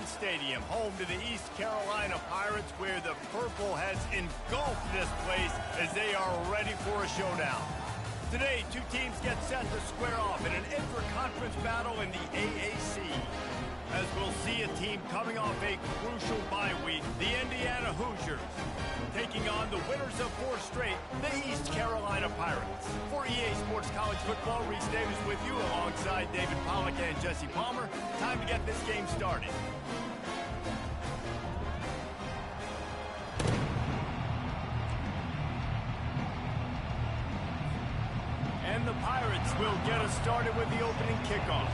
Stadium, home to the East Carolina Pirates, where the purple has engulfed this place as they are ready for a showdown. Today, two teams get set to square off in an intra-conference battle in the AAC. As we'll see a team coming off a crucial bye week, the Indiana Hoosiers, taking on the winners of 4 straight, the East Carolina Pirates. For EA Sports College Football, Reese Davis with you alongside David Pollack and Jesse Palmer. Time to get this game started. And the Pirates will get us started with the opening kickoff.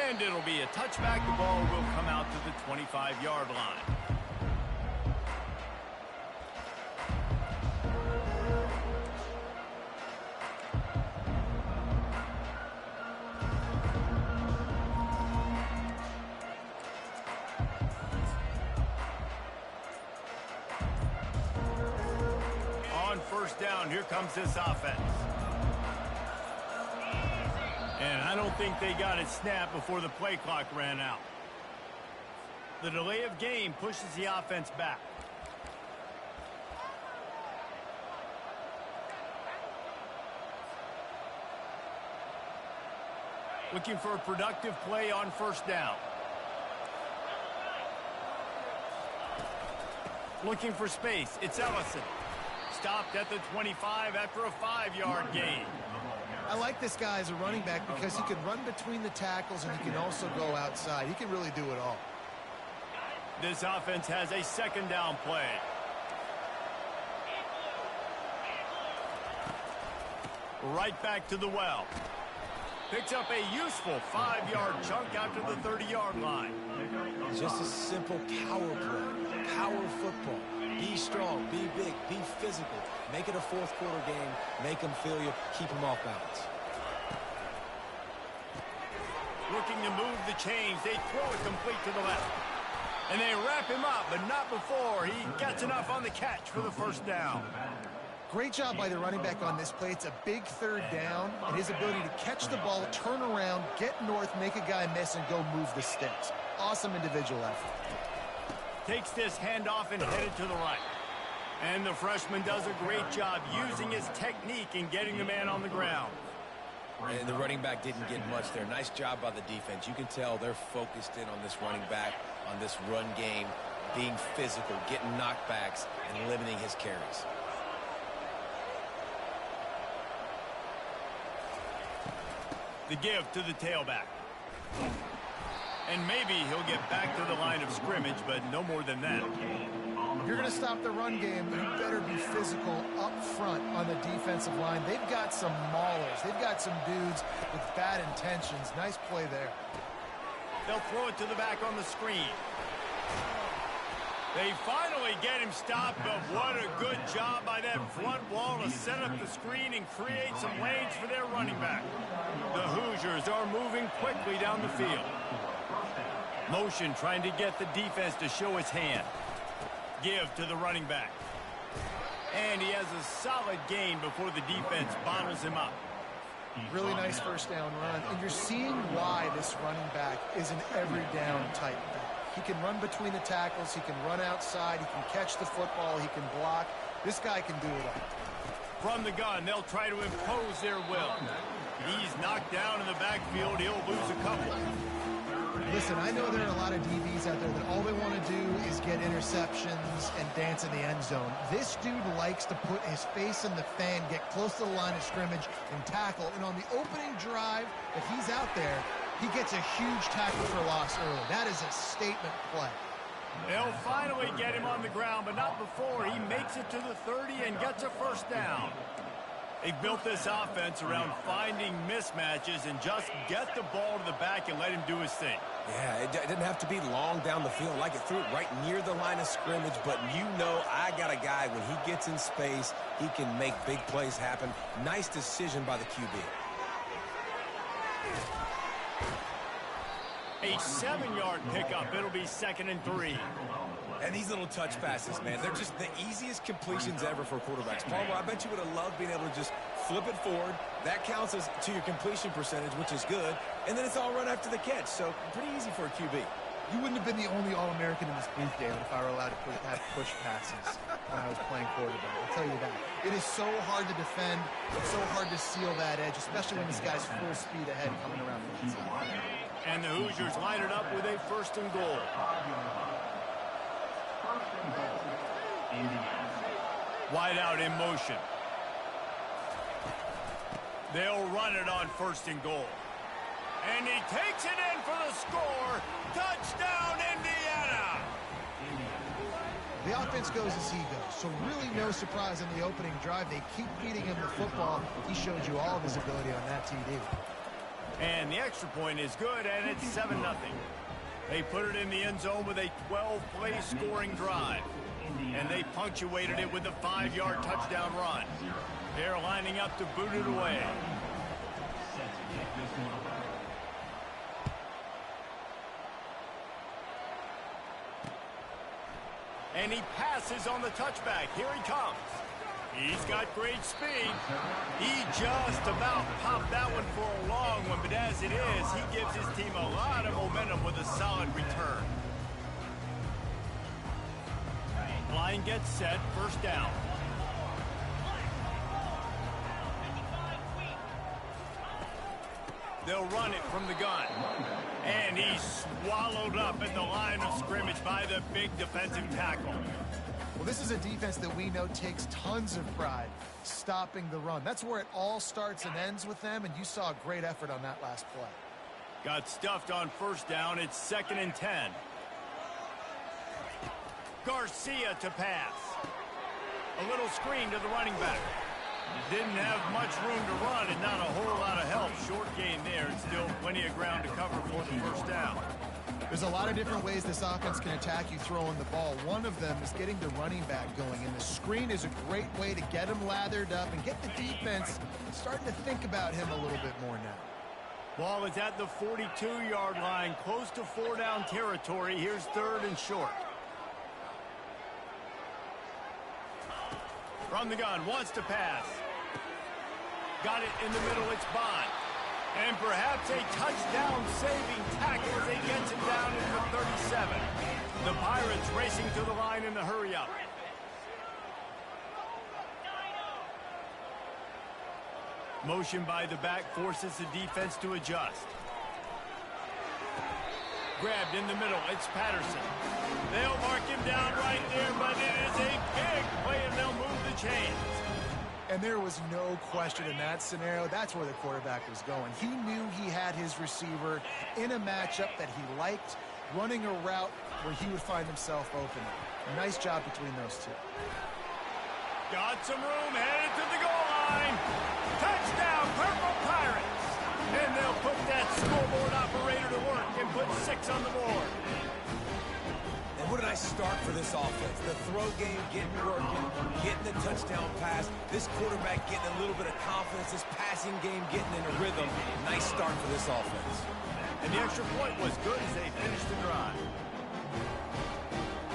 And it'll be a touchback. The ball will come out to the 25-yard line. On first down, here comes this offense. And I don't think they got it snapped before the play clock ran out. The delay of game pushes the offense back. Looking for a productive play on first down. Looking for space. It's Ellison. Stopped at the 25 after a 5-yard gain. I like this guy as a running back because he can run between the tackles and he can also go outside. He can really do it all. This offense has a second down play. Right back to the well. Picks up a useful 5-yard chunk after the 30-yard line. Just a simple power play. Power football. Be strong, be big, be physical. Make it a fourth-quarter game. Make them feel you. Keep them off balance. Looking to move the chains. They throw it complete to the left. And they wrap him up, but not before he gets enough on the catch for the first down. Great job by the running back on this play. It's a big third down, and his ability to catch the ball, turn around, get north, make a guy miss, and go move the sticks. Awesome individual effort. Takes this handoff and headed to the right. And the freshman does a great job using his technique and getting the man on the ground. And the running back didn't get much there. Nice job by the defense. You can tell they're focused in on this running back, on this run game, being physical, getting knockbacks, and limiting his carries. The give to the tailback. And maybe he'll get back to the line of scrimmage, but no more than that. You're going to stop the run game, you better be physical up front on the defensive line. They've got some maulers. They've got some dudes with bad intentions. Nice play there. They'll throw it to the back on the screen. They finally get him stopped, but what a good job by that front wall to set up the screen and create some lanes for their running back. The Hoosiers are moving quickly down the field. Motion trying to get the defense to show his hand. Give to the running back. And he has a solid gain before the defense bottles him up. Really nice first down run. And you're seeing why this running back is an every down type back. He can run between the tackles. He can run outside. He can catch the football. He can block. This guy can do it all. From the gun, they'll try to impose their will. He's knocked down in the backfield. He'll lose a couple. Listen, I know there are a lot of DBs out there that all they want to do is get interceptions and dance in the end zone. This dude likes to put his face in the fan, get close to the line of scrimmage, and tackle. And on the opening drive, if he's out there, he gets a huge tackle for loss early. That is a statement play. They'll finally get him on the ground, but not before he makes it to the 30 and gets a first down. They built this offense around finding mismatches and just get the ball to the back and let him do his thing. Yeah, it didn't have to be long down the field. Like it threw it right near the line of scrimmage, but you know I got a guy, when he gets in space, he can make big plays happen. Nice decision by the QB. A 7-yard pickup. It'll be 2nd and 3. And these little touch passes, man, they're just the easiest completions ever for quarterbacks. Palmer, I bet you would have loved being able to just flip it forward. That counts as to your completion percentage, which is good. And then it's all run after the catch, so pretty easy for a QB. You wouldn't have been the only All-American in this booth, David, if I were allowed to have push passes when I was playing quarterback. I'll tell you that. It is so hard to defend. It's so hard to seal that edge, especially when this guy's full speed ahead coming around the inside. And the Hoosiers line it up with a 1st and goal. Wide out in motion. They'll run it on 1st and goal. And he takes it in for the score. Touchdown, Indiana! The offense goes as he goes, so really no surprise in the opening drive. They keep feeding him the football. He showed you all of his ability on that TD. And the extra point is good, and it's 7-0. They put it in the end zone with a 12-play scoring drive. And they punctuated it with a 5-yard touchdown run. They're lining up to boot it away. And he passes on the touchback. Here he comes. He's got great speed. He just about popped that one for a long one, but as it is, he gives his team a lot of momentum with a solid return. Line gets set, 1st down. They'll run it from the gun. And he's swallowed up at the line of scrimmage by the big defensive tackle. Well, this is a defense that we know takes tons of pride stopping the run. That's where it all starts and ends with them, and you saw a great effort on that last play. Got stuffed on 1st down. It's 2nd and 10. Garcia to pass. A little screen to the running back. Didn't have much room to run and not a whole lot of help. Short gain there and still plenty of ground to cover for the 1st down. There's a lot of different ways this offense can attack you throwing the ball. One of them is getting the running back going, and the screen is a great way to get him lathered up and get the defense starting to think about him a little bit more now. Ball is at the 42-yard line, close to 4-down territory. Here's 3rd and short. From the gun, wants to pass. Got it in the middle, it's Bond. And perhaps a touchdown-saving tackle as he gets him down into the 37. The Pirates racing to the line in the hurry-up. Motion by the back forces the defense to adjust. Grabbed in the middle, it's Patterson. They'll mark him down right there, but it is a big play, and they'll move the chains. And there was no question in that scenario. That's where the quarterback was going. He knew he had his receiver in a matchup that he liked, running a route where he would find himself open. Nice job between those two. Got some room, headed to the goal line. Touchdown, Purple Pirates. And they'll put that scoreboard operator to work and put 6 on the board. And what a nice start for this offense. The throw game getting working, getting the touchdown pass. This quarterback getting a little bit of confidence. This passing game getting in a rhythm. Nice start for this offense. And the extra point was good as they finished the drive.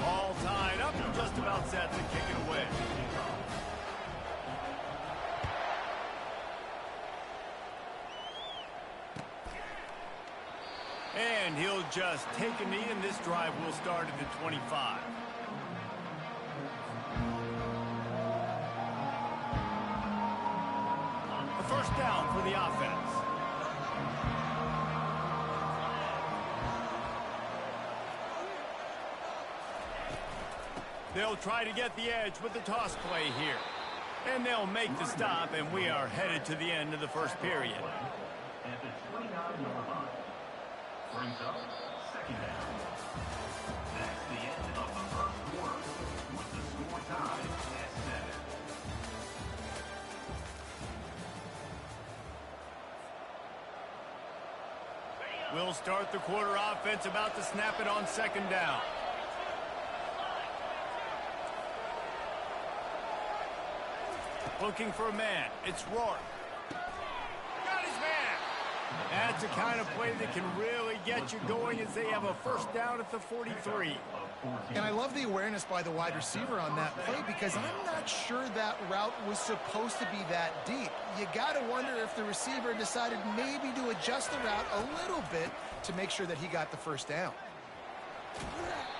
All tied up and just about set to kick it away. And he'll just take a knee, and this drive will start at the 25. A 1st down for the offense. They'll try to get the edge with the toss play here. And they'll make the stop, and we are headed to the end of the 1st period. At the 29-yard line. Brings up 2nd down. That's the end of the 1st quarter with the score tied at 7. We'll start the quarter offense, about to snap it on second down. Looking for a man. It's Rourke. Got his man. That's the kind of play that can really get you going as they have a first down at the 43. And I love the awareness by the wide receiver on that play because I'm not sure that route was supposed to be that deep. You got to wonder if the receiver decided maybe to adjust the route a little bit to make sure that he got the first down.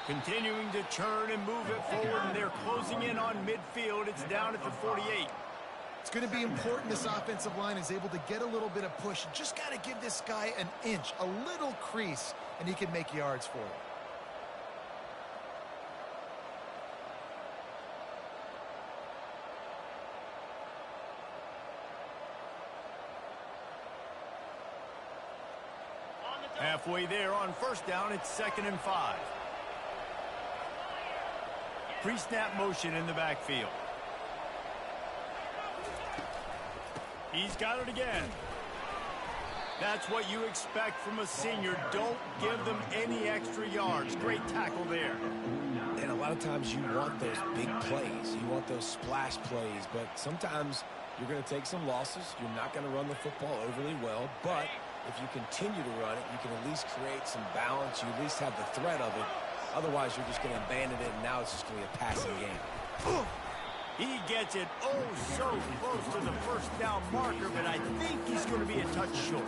Continuing to churn and move it forward, and they're closing in on midfield. It's down at the 48. It's going to be important this offensive line is able to get a little bit of push. Just got to give this guy an inch, a little crease, and he can make yards for it. Halfway there on first down, it's 2nd and 5. Pre-snap motion in the backfield. He's got it again. That's what you expect from a senior. Don't give them any extra yards. Great tackle there. And a lot of times you want those big plays. You want those splash plays. But sometimes you're going to take some losses. You're not going to run the football overly well. But if you continue to run it, you can at least create some balance. You at least have the threat of it. Otherwise, you're just going to abandon it, and now it's just going to be a passing game. He gets it so close to the first down marker, but I think he's going to be a touch short.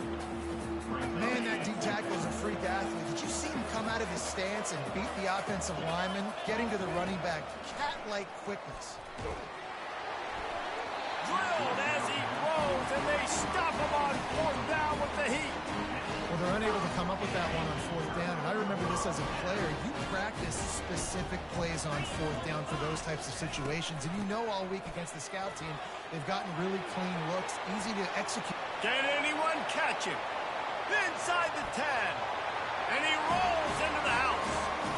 Man, that D tackle is a freak athlete. Did you see him come out of his stance and beat the offensive lineman, getting to the running back? Cat-like quickness. Drilled as he throws, and they stop him on 4th down with the heat. Well, they're unable to come up with that one on 4th down, and I remember this as a player. You practice specific plays on 4th down for those types of situations, and you know all week against the scout team, they've gotten really clean looks, easy to execute. Can anyone catch him? Inside the 10, and he rolls into the house.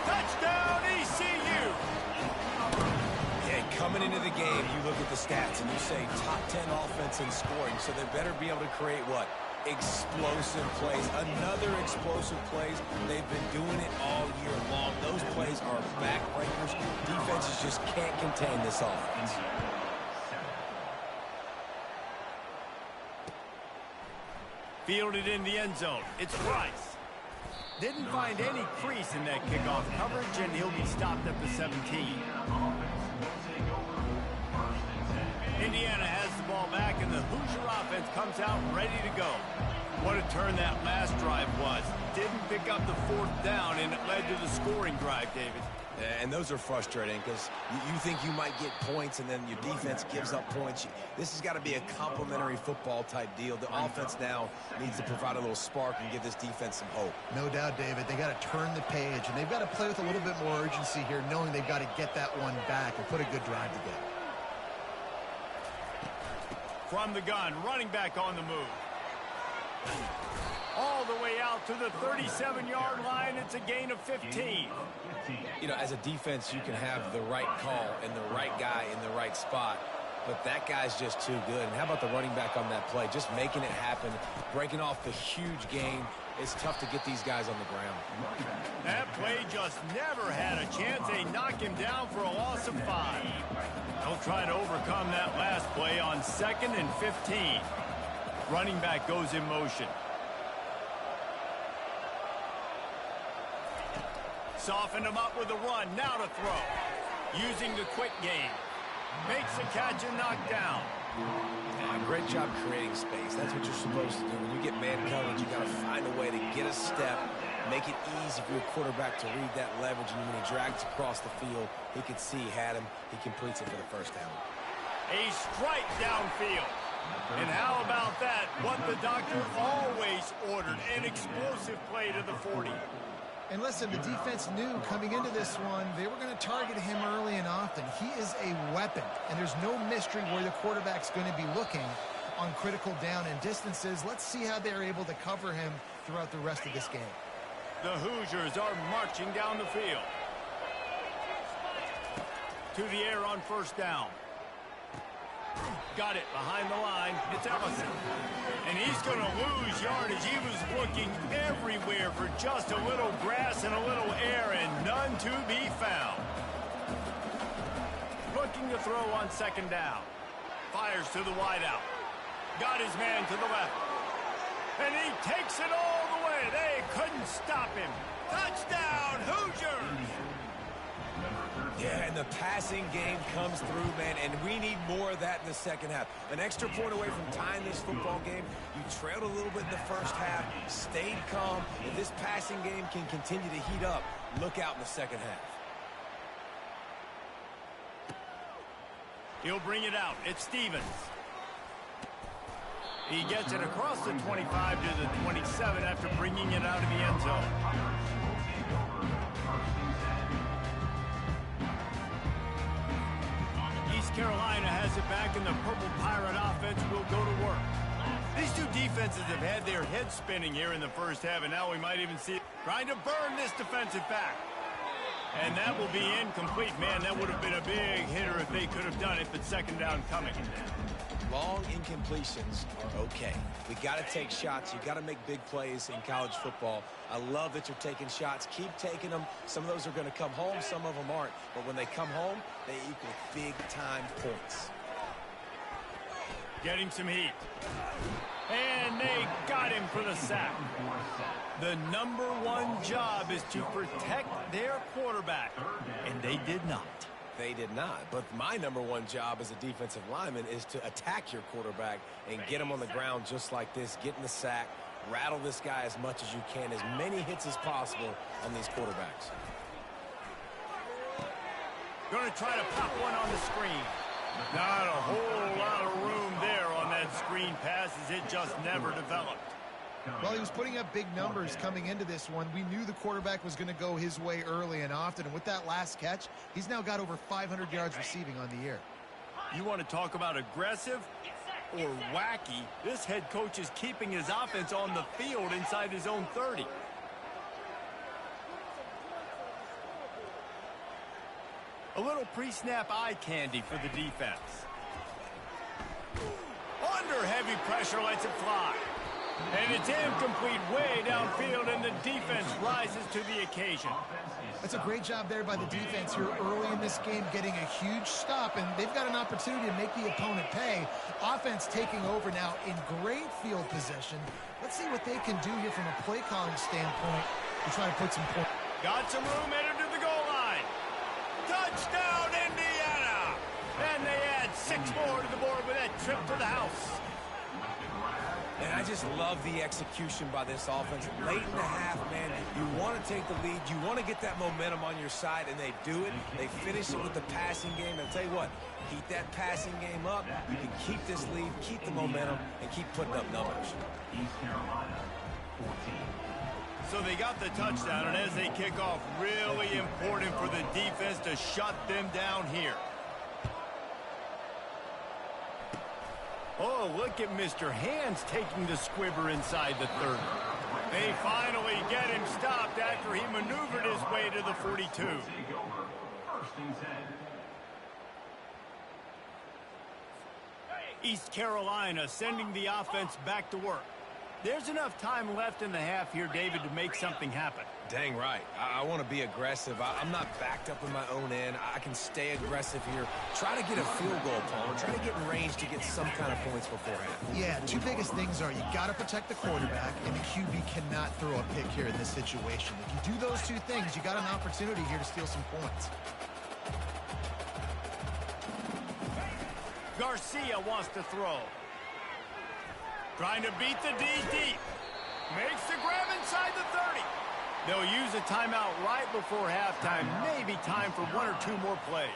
Touchdown, ECU. Yeah, coming into the game, you look at the stats, and you say top 10 offense in scoring, so they better be able to create what? Explosive plays. Another explosive plays. They've been doing it all year long. Those plays are backbreakers. Defenses just can't contain this offense. Fielded in the end zone. It's Rice. Didn't find any crease in that kickoff coverage, and he'll be stopped at the 17. Indiana has the ball back, and the Hoosier offense comes out ready to go. What a turn that last drive was. Didn't pick up the 4th down, and it led to the scoring drive, David. And those are frustrating because you think you might get points, and then your defense gives up points. This has got to be a complimentary football type deal. The offense now needs to provide a little spark and give this defense some hope. No doubt, David. They got to turn the page, and they've got to play with a little bit more urgency here, knowing they've got to get that one back and put a good drive together. From the gun, running back on the move. All the way out to the 37-yard line. It's a gain of 15. You know, as a defense, you can have the right call and the right guy in the right spot, but that guy's just too good. And how about the running back on that play? Just making it happen, breaking off the huge gain. It's tough to get these guys on the ground. That play just never had a chance. They knock him down for a loss of 5. They'll try to overcome that last play on 2nd and 15. Running back goes in motion. Soften him up with a run. Now to throw. Using the quick game. Makes a catch and knocked down. Great job creating space. That's what you're supposed to do. When you get man coverage, you got to find a way to get a step, make it easy for your quarterback to read that leverage, and when he drags across the field, he can see he had him. He completes it for the first down. A strike downfield. And how about that? What the doctor always ordered, an explosive play to the 40. And listen, the defense knew coming into this one, they were going to target him early and often. He is a weapon, and there's no mystery where the quarterback's going to be looking on critical down and distances. Let's see how they're able to cover him throughout the rest of this game. The Hoosiers are marching down the field. To the air on first down. Got it behind the line. It's Ellison. And he's going to lose yardage. He was looking everywhere for just a little grass and a little air, and none to be found. Looking to throw on second down. Fires to the wideout. Got his man to the left. And he takes it all the way. They couldn't stop him. Touchdown, Hoosiers! Yeah, and the passing game comes through, man, and we need more of that in the second half. An extra point away from tying this football game. You trailed a little bit in the first half, stayed calm. If this passing game can continue to heat up, look out in the second half. He'll bring it out. It's Stevens. He gets it across the 25 to the 27 after bringing it out of the end zone. East Carolina has it back, and the Purple Pirate offense will go to work. These two defenses have had their heads spinning here in the first half, and now we might even see it trying to burn this defensive back. And that will be incomplete. Man, that would have been a big hitter if they could have done it, but second down coming. Long incompletions are okay. We got to take shots. You got to make big plays in college football. I love that you're taking shots. Keep taking them. Some of those are going to come home. Some of them aren't. But when they come home, they equal big-time points. Getting some heat. And they got him for the sack. The number one job is to protect their quarterback, and they did not. They did not. But my number one job as a defensive lineman is to attack your quarterback and get him on the ground just like this, get in the sack, rattle this guy as much as you can, as many hits as possible on these quarterbacks. Going to try to pop one on the screen. Not a whole lot of room there on that screen pass, as it just never developed. Well, he was putting up big numbers coming into this one. We knew the quarterback was going to go his way early and often, and with that last catch, he's now got over 500 yards receiving on the year. You want to talk about aggressive or wacky? This head coach is keeping his offense on the field inside his own 30. A little pre-snap eye candy for the defense. Under heavy pressure, lets it fly. And it's incomplete way downfield, and the defense rises to the occasion. That's a great job there by the defense here early in this game, getting a huge stop, and they've got an opportunity to make the opponent pay. Offense taking over now in great field position. Let's see what they can do here from a play calling standpoint to try to put some points. Got some room, headed to the goal line. Touchdown, Indiana! And they add 6 more to the board with that trip to the house. And I just love the execution by this offense. Late in the half, man, you want to take the lead. You want to get that momentum on your side, and they do it. They finish it with the passing game. And I'll tell you what, keep that passing game up. You can keep this lead, keep the momentum, and keep putting up numbers. East Carolina, 14. So they got the touchdown, and as they kick off, really important for the defense to shut them down here. Oh, look at Mr. Hands taking the squibber inside the 30. They finally get him stopped after he maneuvered his way to the 42. Take over. First and 10. East Carolina sending the offense back to work. There's enough time left in the half here, David, to make something happen. Dang right. I want to be aggressive. I'm not backed up in my own end. I can stay aggressive here. Try to get a field goal, Palmer. Try to get in range to get some kind of points beforehand. Yeah, two biggest things are you got to protect the quarterback, and the QB cannot throw a pick here in this situation. If you do those two things, you got an opportunity here to steal some points. Garcia wants to throw. Trying to beat the D deep. Makes the grab inside the 30. They'll use a timeout right before halftime. Maybe time for 1 or 2 more plays.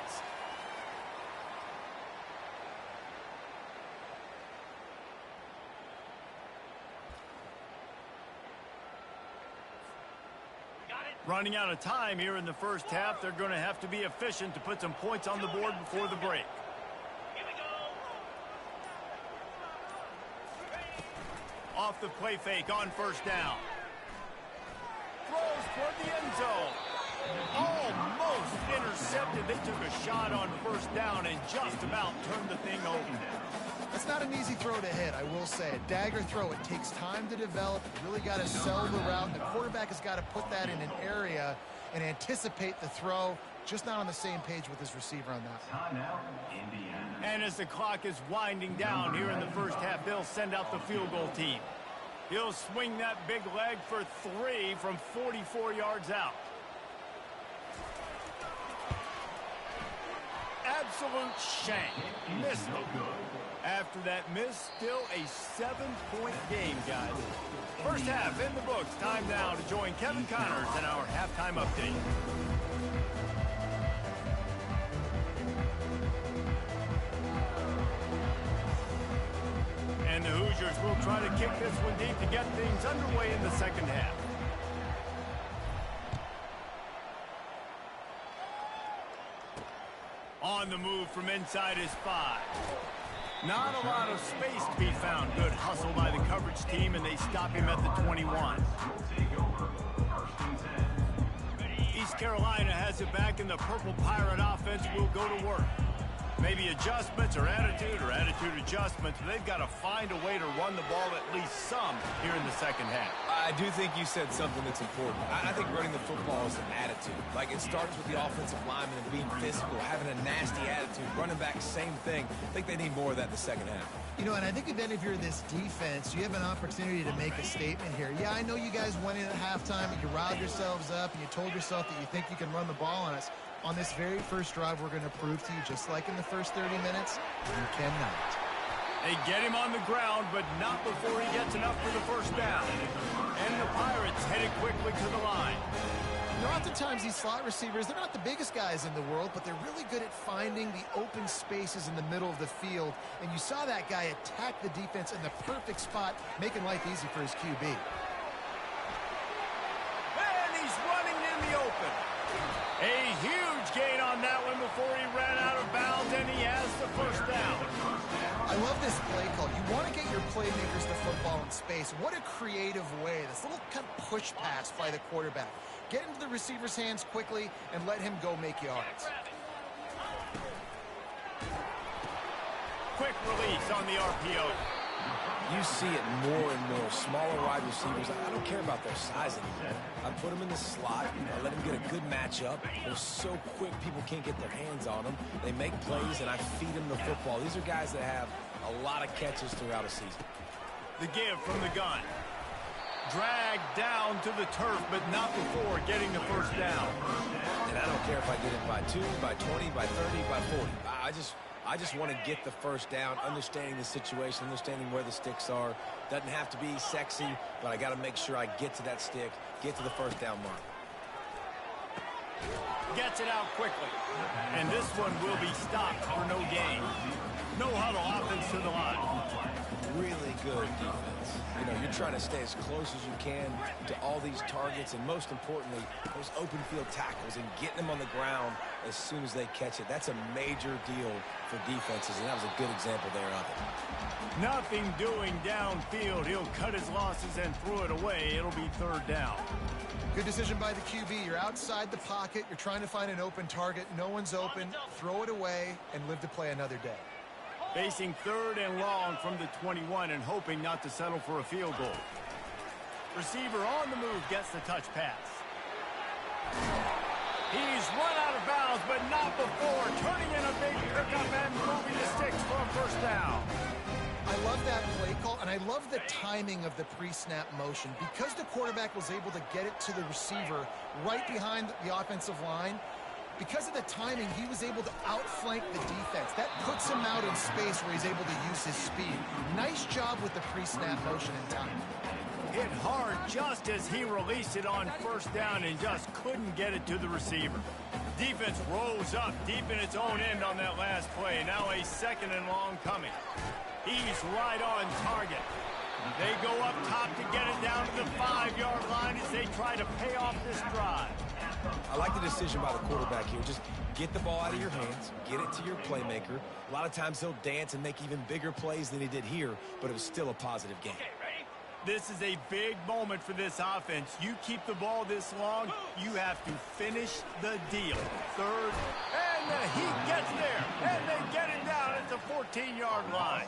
Running out of time here in the first half. They're going to have to be efficient to put some points on the board before the break. Off the play fake on first down. Throws toward the end zone. Almost intercepted. They took a shot on first down and just about turned the thing over. It's not an easy throw to hit, I will say. A dagger throw, it takes time to develop. You really got to sell the route, and the quarterback has got to put that in an area and anticipate the throw. Just not on the same page with his receiver on that. Timeout, Indiana. And as the clock is winding down here in the first half, they'll send out the field goal team. He'll swing that big leg for 3 from 44 yards out. Absolute shank. Missed it. After that miss, still a 7-point game, guys. First half in the books. Time now to join Kevin Connors in our halftime update. And the Hoosiers will try to kick this one deep to get things underway in the second half. On the move from inside his 5. Not a lot of space to be found. Good hustle by the coverage team, and they stop him at the 21. East Carolina has it back, and the Purple Pirate offense will go to work. Maybe adjustments or attitude adjustments. They've got to find a way to run the ball at least some here in the second half. I do think you said something that's important. I think running the football is an attitude. Like, it starts with the offensive lineman and being physical, having a nasty attitude. Running back, same thing. I think they need more of that in the second half. You know, and I think if you're this defense, you have an opportunity to make a statement here. Yeah, I know you guys went in at halftime and you riled yourselves up and you told yourself that you think you can run the ball on us. On this very first drive, we're going to prove to you, just like in the first 30 minutes, you cannot. They get him on the ground, but not before he gets enough for the first down. And the Pirates headed quickly to the line. You know, oftentimes these slot receivers, they're not the biggest guys in the world, but they're really good at finding the open spaces in the middle of the field. And you saw that guy attack the defense in the perfect spot, making life easy for his QB. And he's running in the open. A huge gain on that one before he ran out of bounds, and he has the first down. I love this play call. You want to get your playmakers the football in space. What a creative way. This little kind of push pass by the quarterback. Get into the receiver's hands quickly and let him go make yards. Quick release on the RPO. You see it more and more. Smaller wide receivers, I don't care about their size anymore. I put them in the slot. I let them get a good matchup. They're so quick, people can't get their hands on them. They make plays, and I feed them the football. These are guys that have a lot of catches throughout a season. The give from the gun. Dragged down to the turf, but not before getting the first down. And I don't care if I get it by 2, by 20, by 30, by 40. I just want to get the first down, understanding the situation, understanding where the sticks are. Doesn't have to be sexy, but I got to make sure I get to that stick, get to the first down mark. Gets it out quickly. And this one will be stopped for no gain. No huddle, offense to the line. Really good defense. You know, you're trying to stay as close as you can to all these targets, and most importantly, those open field tackles and getting them on the ground as soon as they catch it. That's a major deal for defenses, and that was a good example there of it. Nothing doing downfield. He'll cut his losses and throw it away. It'll be third down. Good decision by the QB. You're outside the pocket. You're trying to find an open target. No one's open. Throw it away and live to play another day. Facing third and long from the 21 and hoping not to settle for a field goal. Receiver on the move gets the touch pass. He's run out of bounds, but not before turning in a big pickup and moving the sticks for a first down. I love that play call, and I love the timing of the pre-snap motion. Because the quarterback was able to get it to the receiver right behind the offensive line, because of the timing, he was able to outflank the defense. That puts him out in space where he's able to use his speed. Nice job with the pre-snap motion and timing. Hit hard just as he released it on first down and just couldn't get it to the receiver. Defense rose up deep in its own end on that last play. Now a second and long coming. He's right on target. They go up top to get it down to the 5-yard line as they try to pay off this drive. I like the decision by the quarterback here. Just get the ball out of your hands, get it to your playmaker. A lot of times he'll dance and make even bigger plays than he did here, but it was still a positive game. This is a big moment for this offense. You keep the ball this long, you have to finish the deal. Third, and he gets there, and they get him down at the 14-yard line.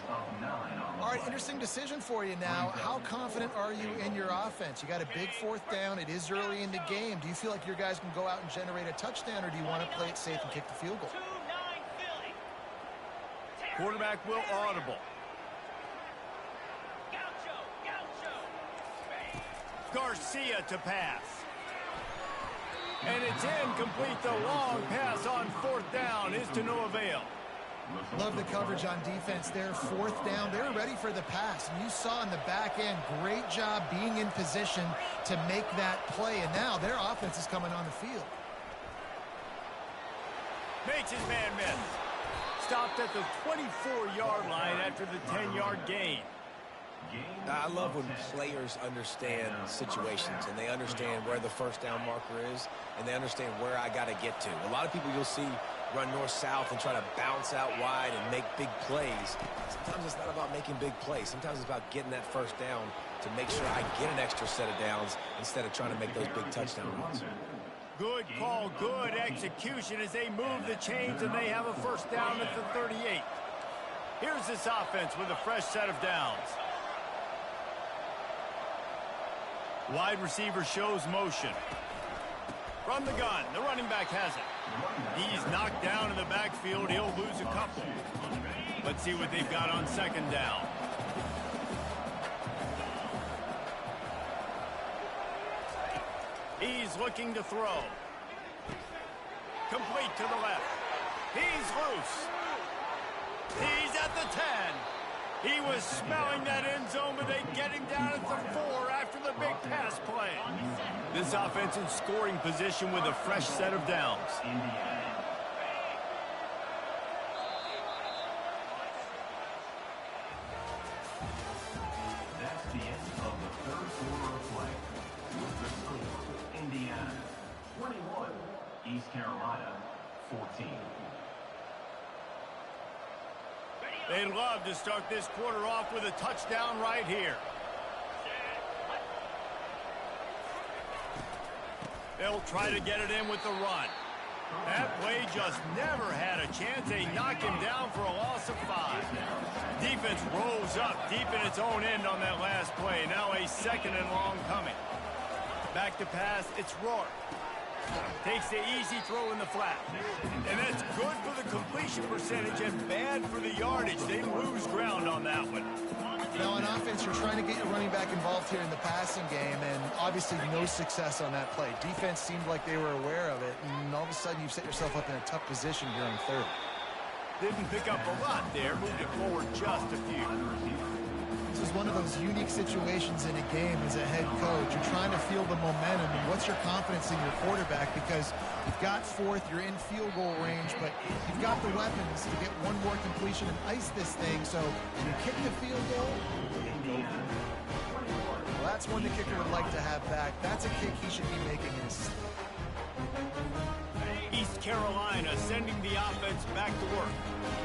All right, interesting decision for you now. How confident are you in your offense? You got a big fourth down. It is early in the game. Do you feel like your guys can go out and generate a touchdown, or do you want to play it safe and kick the field goal? Quarterback will audible. Garcia to pass. And it's incomplete. The long pass on fourth down is to no avail. Love the coverage on defense there. Fourth down, they're ready for the pass. And you saw in the back end, great job being in position to make that play. And now their offense is coming on the field. Makes his man miss. Stopped at the 24-yard line after the 10-yard gain. I love when players understand situations and they understand where the first down marker is and they understand where I got to get to. A lot of people you'll see run north-south and try to bounce out wide and make big plays. Sometimes it's not about making big plays. Sometimes it's about getting that first down to make sure I get an extra set of downs instead of trying to make those big touchdown runs. Good call, good execution as they move the chains and they have a first down at the 38. Here's this offense with a fresh set of downs. Wide receiver shows motion. From the gun, the running back has it. He's knocked down in the backfield. He'll lose a couple. Let's see what they've got on second down. He's looking to throw. Complete to the left. He's loose. He's at the 10. He was smelling that end zone, but they get him down at the 4 after the big pass play. This offense in scoring position with a fresh set of downs. That's the end of the third quarter of play. With the score, Indiana 21, East Carolina 14. They'd love to start this quarter off with a touchdown right here. They'll try to get it in with the run. That play just never had a chance. They knock him down for a loss of 5. Defense rolls up deep in its own end on that last play. Now a second and long coming. Back to pass, it's Rourke. Takes the easy throw in the flat. And that's good for the completion percentage and bad for the yardage. They lose ground on that one. Now on offense, you're trying to get your running back involved here in the passing game, and obviously no success on that play. Defense seemed like they were aware of it, and all of a sudden you've set yourself up in a tough position here on third. Didn't pick up a lot there. Moved it forward just a few. This is one of those unique situations in a game as a head coach. You're trying to feel the momentum, and what's your confidence in your quarterback? Because you've got fourth, you're in field goal range, but you've got the weapons to get one more completion and ice this thing. So you kick the field goal. Well, that's one the kicker would like to have back. That's a kick he should be making in his sleep. East Carolina sending the offense back to work.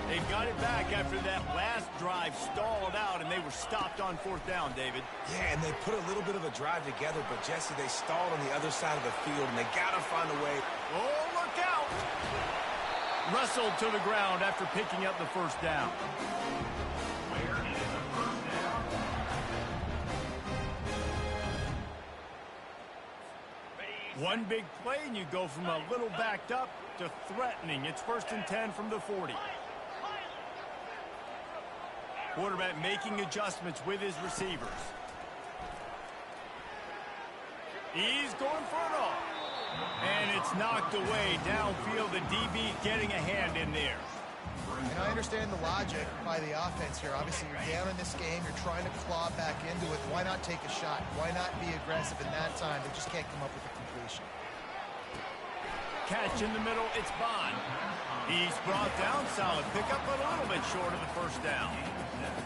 They've got it back after that last drive stalled out, and they were stopped on fourth down, David. Yeah, and they put a little bit of a drive together, but Jesse, they stalled on the other side of the field, and they got to find a way. Oh, look out! Wrestled to the ground after picking up the first down. Where is the first down? One big play, and you go from a little backed up to threatening. It's 1st and 10 from the 40. Quarterback making adjustments with his receivers. He's going for it all. And it's knocked away downfield. The DB getting a hand in there. And I understand the logic by the offense here. Obviously, you're down in this game. You're trying to claw back into it. Why not take a shot? Why not be aggressive in that time? They just can't come up with a completion. Catch in the middle. It's Bond. He's brought down. Solid pickup, but a little bit short of the first down.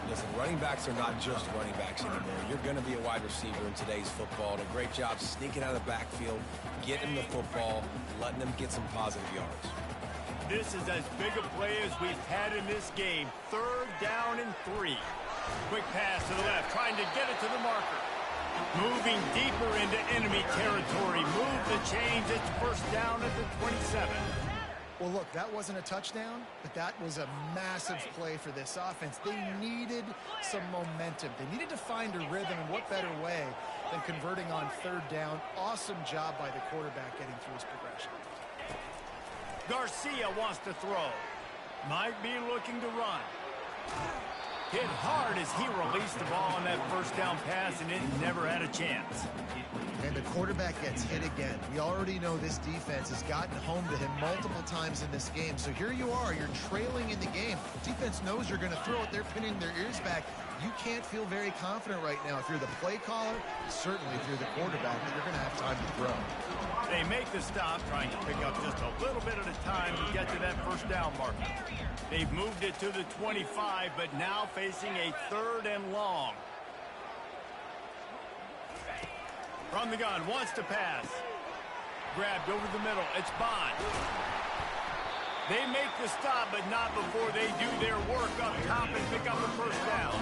Listen, running backs are not just running backs anymore. You're going to be a wide receiver in today's football. And a great job sneaking out of the backfield, getting the football, letting them get some positive yards. This is as big a play as we've had in this game. 3rd down and 3. Quick pass to the left, trying to get it to the marker. Moving deeper into enemy territory. Move the chains. It's first down at the 27. Well, look, that wasn't a touchdown, but that was a massive play for this offense. They needed some momentum. They needed to find a rhythm, and what better way than converting on third down. Awesome job by the quarterback getting through his progression. Garcia wants to throw. Might be looking to run. Hit hard as he released the ball on that first down pass, and it never had a chance. And the quarterback gets hit again. We already know this defense has gotten home to him multiple times in this game. So here you are, you're trailing in the game. Defense knows you're going to throw it. They're pinning their ears back. You can't feel very confident right now. If you're the play caller, certainly if you're the quarterback, you're going to have time to throw. They make the stop, trying to pick up just a little bit at a time to get to that first down marker. They've moved it to the 25, but now facing a third and long. From the gun, wants to pass. Grabbed over the middle. It's Bond. They make the stop, but not before they do their work up top and pick up the first down.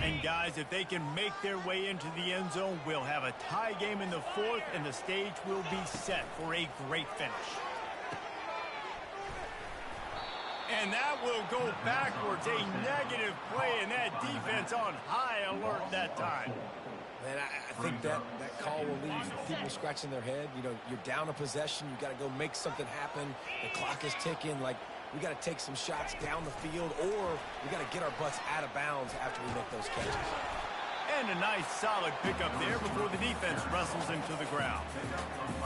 And guys, if they can make their way into the end zone, we'll have a tie game in the fourth, and the stage will be set for a great finish. And that will go backwards. A negative play, and that defense on high alert that time. Man, I think that call will leave people scratching their head. You know, you're down a possession. You got to go make something happen. The clock is ticking. Like, we got to take some shots down the field, or we got to get our butts out of bounds after we make those catches. And a nice solid pickup there before the defense wrestles him to the ground.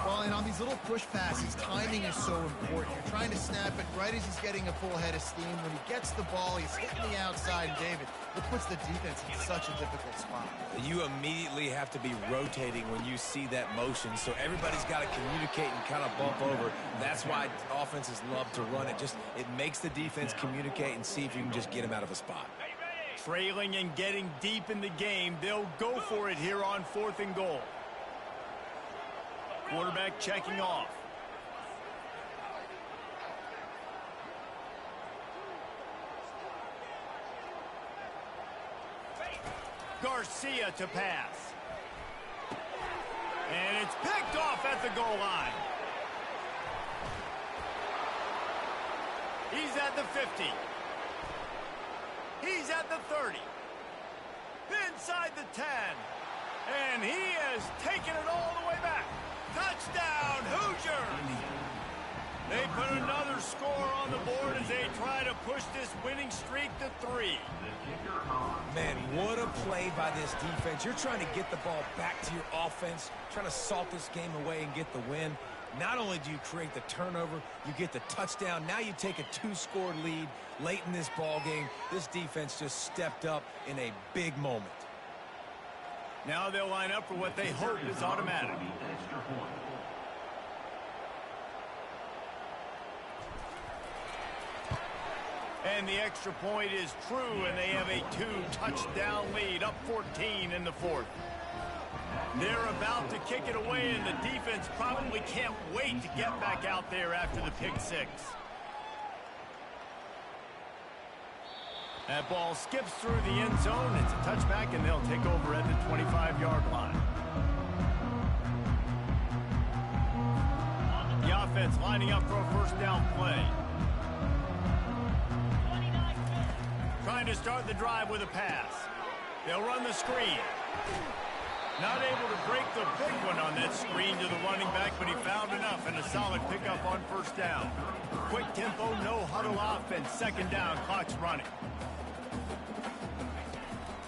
Well, and on these little push passes, timing is so important. You're trying to snap it right as he's getting a full head of steam. When he gets the ball, he's hitting the outside, and David, it puts the defense in such a difficult spot. You immediately have to be rotating when you see that motion, so everybody's got to communicate and kind of bump over. That's why offenses love to run it. It makes the defense communicate and see if you can just get him out of a spot. Trailing and getting deep in the game, they'll go for it here on 4th and goal. Quarterback checking off. Garcia to pass. And it's picked off at the goal line. He's at the 50. He's at the 30. Inside the 10. And he has taken it all the way back. Touchdown, Hoosiers! They put another score on the board as they try to push this winning streak to 3. Man, what a play by this defense. You're trying to get the ball back to your offense, trying to salt this game away and get the win. Not only do you create the turnover, you get the touchdown. Now you take a 2-score lead late in this ball game. This defense just stepped up in a big moment. Now they'll line up for what they hope is automatic. And the extra point is true, and they have a 2-touchdown lead, up 14 in the fourth. They're about to kick it away, and the defense probably can't wait to get back out there after the pick six. That ball skips through the end zone. It's a touchback, and they'll take over at the 25-yard line. The offense lining up for a first down play. Trying to start the drive with a pass. They'll run the screen. Not able to break the big one on that screen to the running back, but he found enough and a solid pickup on first down. Quick tempo, no huddle offense. Second down, clock's running.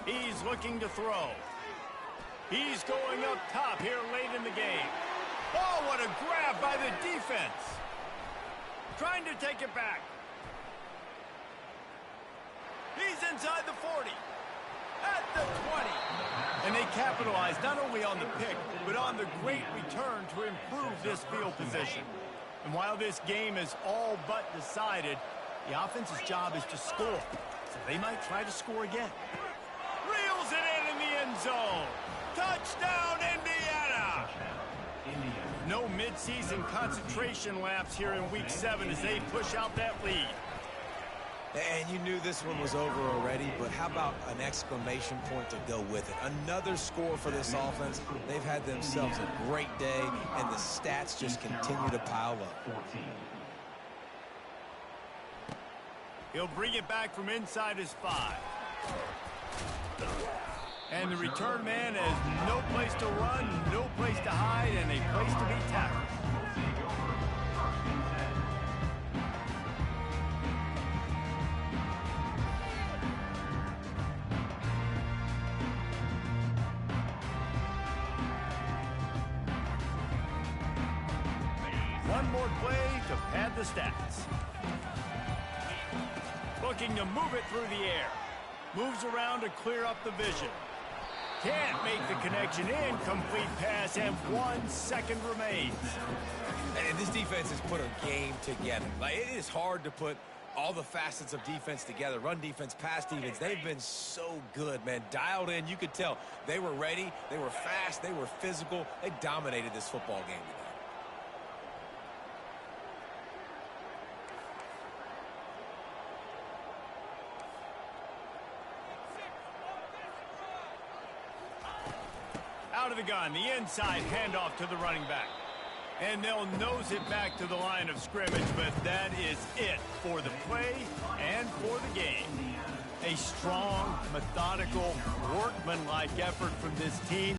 He's looking to throw. He's going up top here late in the game. Oh, what a grab by the defense. Trying to take it back. He's inside the 40. At the 20. And they capitalize not only on the pick, but on the great return to improve this field position. And while this game is all but decided, the offense's job is to score. So they might try to score again. Reels it in the end zone. Touchdown, Indiana! No midseason concentration laps here in Week 7 as they push out that lead. And you knew this one was over already, but how about an exclamation point to go with it? Another score for this offense. They've had themselves a great day, and the stats just continue to pile up. He'll bring it back from inside his 5. And the return man has no place to run, no place to hide, and a place to be tackled. One more play to pad the stats. Looking to move it through the air. Moves around to clear up the vision. Can't make the connection. Incomplete pass, and 1 second remains. And this defense has put a game together. Like, it is hard to put all the facets of defense together. Run defense, pass defense. They've been so good, man. Dialed in. You could tell they were ready. They were fast. They were physical. They dominated this football game today. Out of the gun, the inside handoff to the running back. And they'll nose it back to the line of scrimmage, but that is it for the play and for the game. A strong, methodical, workmanlike effort from this team.